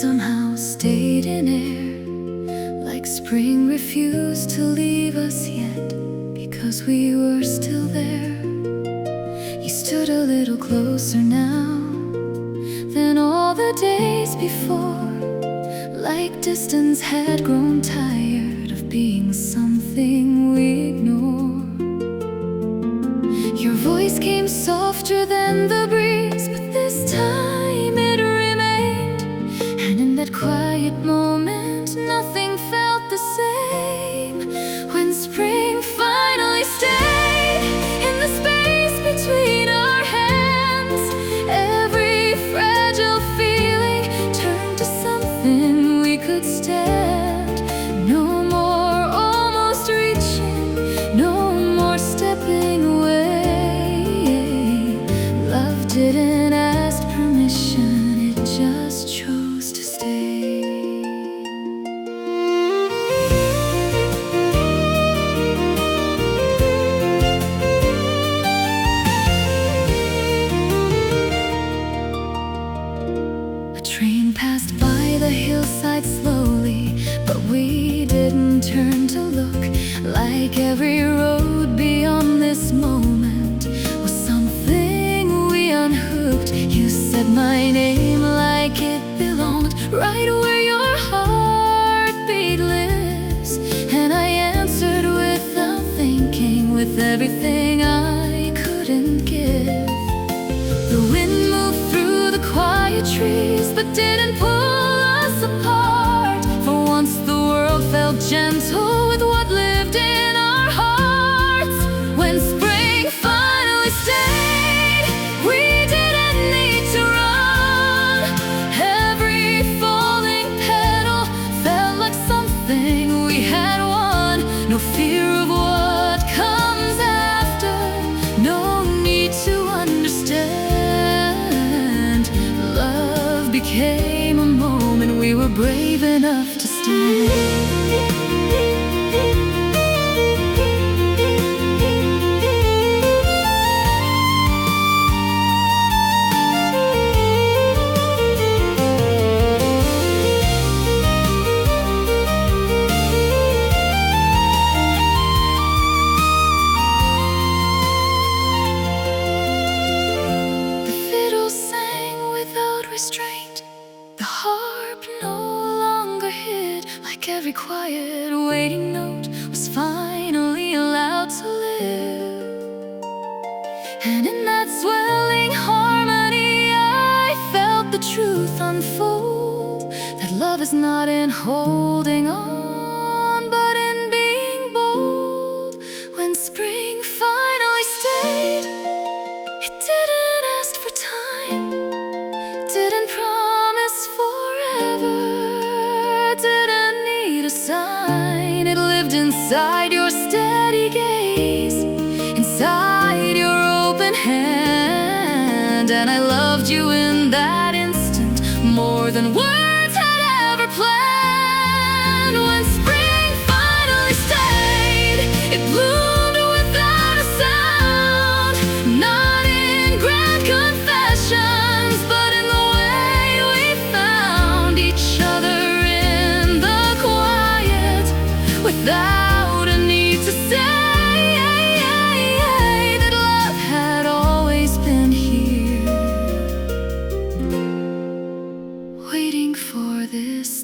somehow stayed in air, like spring refused to leave us yet, because we were still there. You stood a little closer now than all the days before, like distance had grown tired of being something we ignore. Your voice came softer than the breeze, but this time it remained. And in that quiet moment, nothing felt the same. When spring finally stayed in the space between our hands, every fragile feeling turned to something we could stand. No more almost reaching, no more stepping away. Love didn't ask permission, it just chose to stay. A train passed by the hillside slowly, but we didn't turn to look. Like every road beyond this moment was something we unhooked. You said my name like it belonged, right where your heartbeat lives. And I answered without thinking, with everything I couldn't give. The wind moved through the quiet trees, but didn't pull us apart. For once the world felt gentle with what lived in our hearts. When spring finally stayed, we didn't need to run. Every falling petal felt like something we had won. No fear of what comes after, no need to understand. Love became a moment we were brave enough to stand. The fiddle sang without restraint, the harp no longer hid. Like every quiet waiting note was finally allowed to live. And in that swelling harmony I felt the truth unfold, that love is not in holding on, but in being bold. When spring finally stayed, it didn't ask for time, didn't promise forever, didn't need a sign. It lived inside your steady gaze, inside your open hand. And I loved you in that instant more than words had ever planned. When spring finally stayed, it bloomed without a sound. Not in grand confessions, but in the way we found each other in the quiet, without a need to say that love had always been here, waiting for this